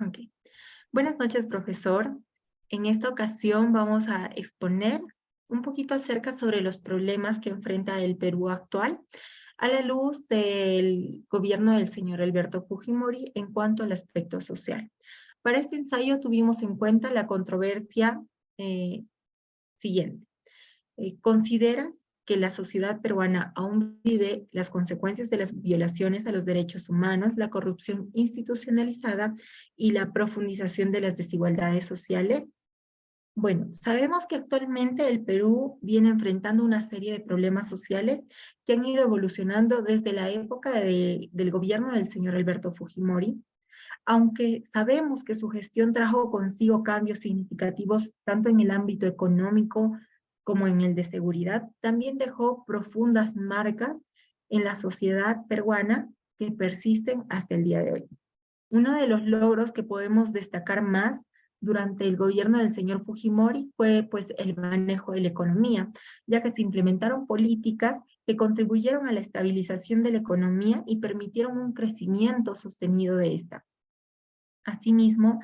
Ok. Buenas noches, profesor. En esta ocasión vamos a exponer un poquito acerca sobre los problemas que enfrenta el Perú actual a la luz del gobierno del señor Alberto Fujimori en cuanto al aspecto social. Para este ensayo tuvimos en cuenta la controversia siguiente. ¿Consideras que la sociedad peruana aún vive las consecuencias de las violaciones a los derechos humanos, la corrupción institucionalizada y la profundización de las desigualdades sociales? Bueno, sabemos que actualmente el Perú viene enfrentando una serie de problemas sociales que han ido evolucionando desde la época del gobierno del señor Alberto Fujimori, aunque sabemos que su gestión trajo consigo cambios significativos tanto en el ámbito económico como en el de seguridad, también dejó profundas marcas en la sociedad peruana que persisten hasta el día de hoy. Uno de los logros que podemos destacar más durante el gobierno del señor Fujimori fue pues el manejo de la economía, ya que se implementaron políticas que contribuyeron a la estabilización de la economía y permitieron un crecimiento sostenido de esta. Asimismo,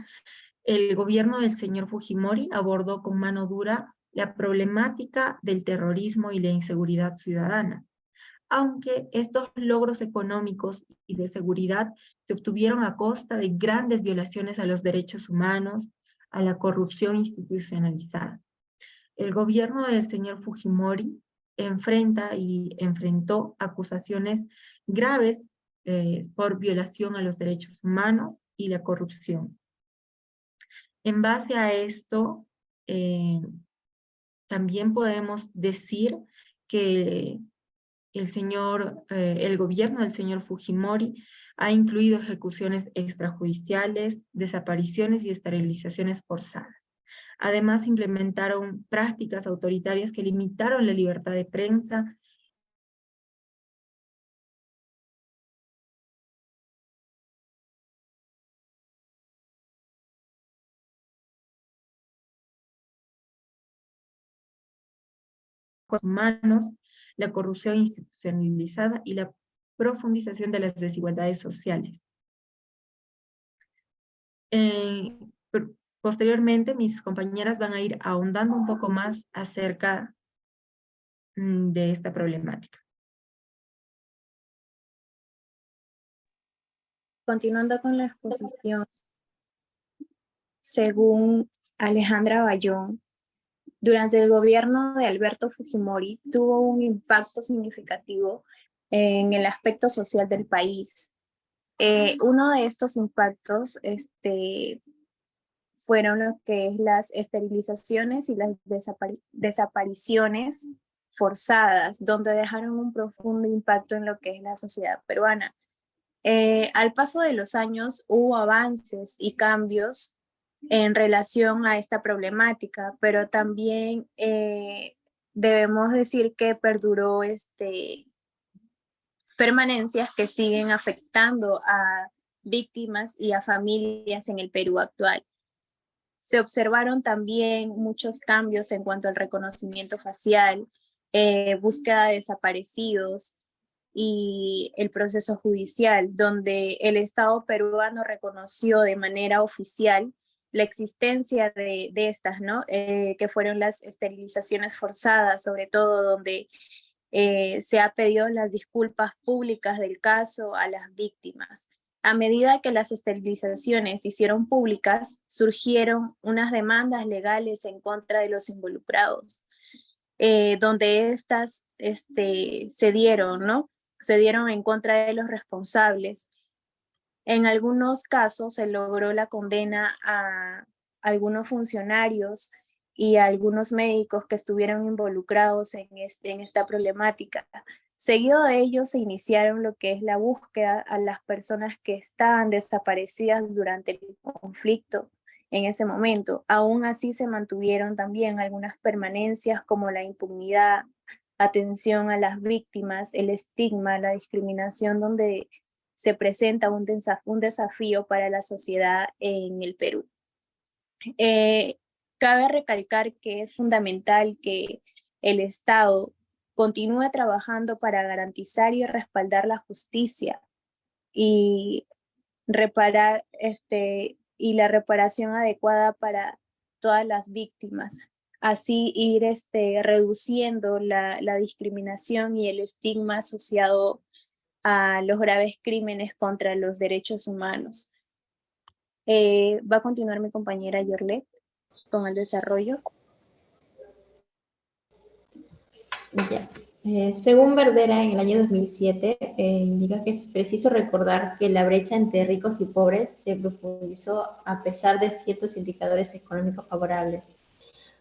el gobierno del señor Fujimori abordó con mano dura la problemática del terrorismo y la inseguridad ciudadana, aunque estos logros económicos y de seguridad se obtuvieron a costa de grandes violaciones a los derechos humanos, a la corrupción institucionalizada. El gobierno del señor Fujimori enfrentó acusaciones graves por violación a los derechos humanos y la corrupción. En base a esto, eh, también podemos decir que el gobierno del señor Fujimori ha incluido ejecuciones extrajudiciales, desapariciones y esterilizaciones forzadas. Además, implementaron prácticas autoritarias que limitaron la libertad de prensa, humanos, la corrupción institucionalizada y la profundización de las desigualdades sociales. Eh, Posteriormente, mis compañeras van a ir ahondando un poco más acerca de esta problemática. Continuando con la exposición, según Alejandra Bayón, durante el gobierno de Alberto Fujimori tuvo un impacto significativo en el aspecto social del país. Uno de estos impactos fueron lo que es las esterilizaciones y las desapariciones forzadas, donde dejaron un profundo impacto en lo que es la sociedad peruana. Al paso de los años hubo avances y cambios en relación a esta problemática, pero también debemos decir que perduró permanencias que siguen afectando a víctimas y a familias en el Perú actual. Se observaron también muchos cambios en cuanto al reconocimiento facial, búsqueda de desaparecidos y el proceso judicial, donde el Estado peruano reconoció de manera oficial la existencia de estas, ¿no? Que fueron las esterilizaciones forzadas, sobre todo donde se ha pedido las disculpas públicas del caso a las víctimas. A medida que las esterilizaciones se hicieron públicas, surgieron unas demandas legales en contra de los involucrados, donde estas se dieron, ¿no? Se dieron en contra de los responsables. En algunos casos se logró la condena a algunos funcionarios y a algunos médicos que estuvieron involucrados en esta problemática. Seguido de ello se iniciaron lo que es la búsqueda a las personas que estaban desaparecidas durante el conflicto en ese momento. Aún así se mantuvieron también algunas permanencias como la impunidad, atención a las víctimas, el estigma, la discriminación, donde se presenta un desafío para la sociedad en el Perú. Cabe recalcar que es fundamental que el Estado continúe trabajando para garantizar y respaldar la justicia y reparar y la reparación adecuada para todas las víctimas. Así ir reduciendo la discriminación y el estigma asociado a los graves crímenes contra los derechos humanos. Va a continuar mi compañera Yorlet con el desarrollo. Ya. Según Verdera, en el año 2007, indica que es preciso recordar que la brecha entre ricos y pobres se profundizó a pesar de ciertos indicadores económicos favorables.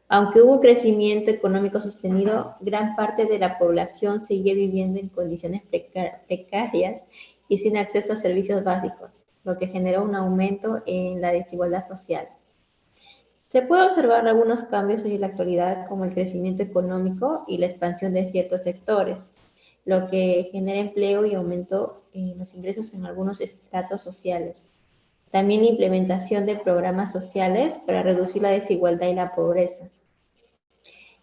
Aunque hubo crecimiento económico sostenido, gran parte de la población seguía viviendo en condiciones precarias y sin acceso a servicios básicos, lo que generó un aumento en la desigualdad social. Se puede observar algunos cambios en la actualidad, como el crecimiento económico y la expansión de ciertos sectores, lo que genera empleo y aumento en los ingresos en algunos estratos sociales. También la implementación de programas sociales para reducir la desigualdad y la pobreza.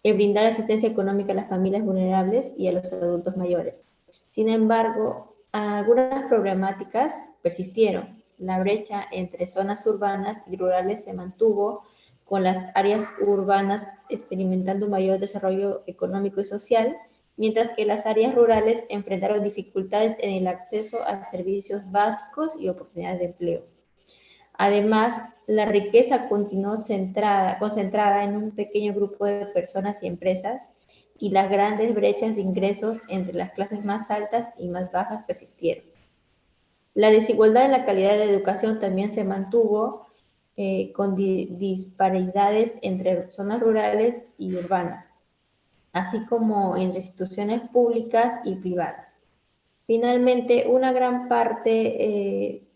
El brindar asistencia económica a las familias vulnerables y a los adultos mayores. Sin embargo, algunas problemáticas persistieron. La brecha entre zonas urbanas y rurales se mantuvo, con las áreas urbanas experimentando un mayor desarrollo económico y social, mientras que las áreas rurales enfrentaron dificultades en el acceso a servicios básicos y oportunidades de empleo. Además, la riqueza continuó concentrada en un pequeño grupo de personas y empresas, y las grandes brechas de ingresos entre las clases más altas y más bajas persistieron. La desigualdad en la calidad de educación también se mantuvo, con disparidades entre zonas rurales y urbanas, así como entre instituciones públicas y privadas. Finalmente, una gran parte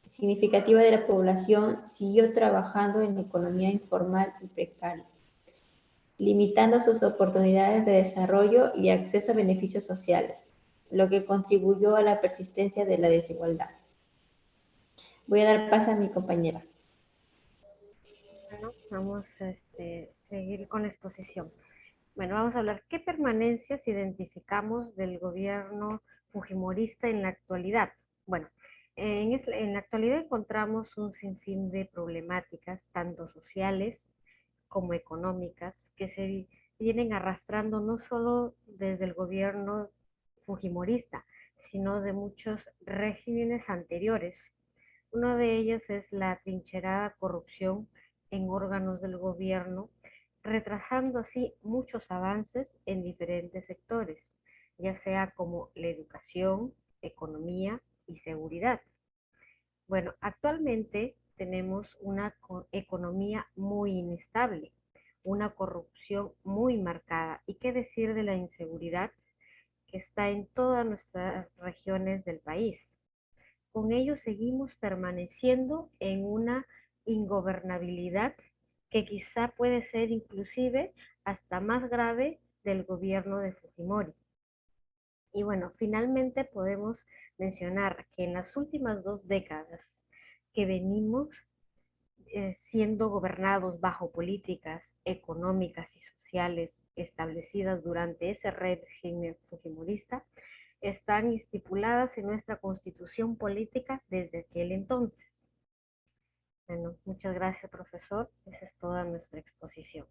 significativa de la población siguió trabajando en economía informal y precaria, limitando sus oportunidades de desarrollo y acceso a beneficios sociales, lo que contribuyó a la persistencia de la desigualdad. Voy a dar paso a mi compañera. Bueno, vamos a seguir con la exposición. Bueno, vamos a hablar qué permanencias identificamos del gobierno fujimorista en la actualidad. Bueno, en la actualidad encontramos un sinfín de problemáticas, tanto sociales como económicas, que se vienen arrastrando no solo desde el gobierno fujimorista, sino de muchos regímenes anteriores. Uno de ellos es la trincherada corrupción en órganos del gobierno, retrasando así muchos avances en diferentes sectores, ya sea como la educación, economía y seguridad. Bueno, actualmente tenemos una economía muy inestable, una corrupción muy marcada, y qué decir de la inseguridad que está en todas nuestras regiones del país. Con ello seguimos permaneciendo en una ingobernabilidad que quizá puede ser inclusive hasta más grave del gobierno de Fujimori. Y bueno, finalmente podemos mencionar que en las últimas 2 décadas que venimos siendo gobernados bajo políticas económicas y sociales establecidas durante ese régimen fujimorista, están estipuladas en nuestra constitución política desde aquel entonces. Bueno, muchas gracias, profesor. Esa es toda nuestra exposición.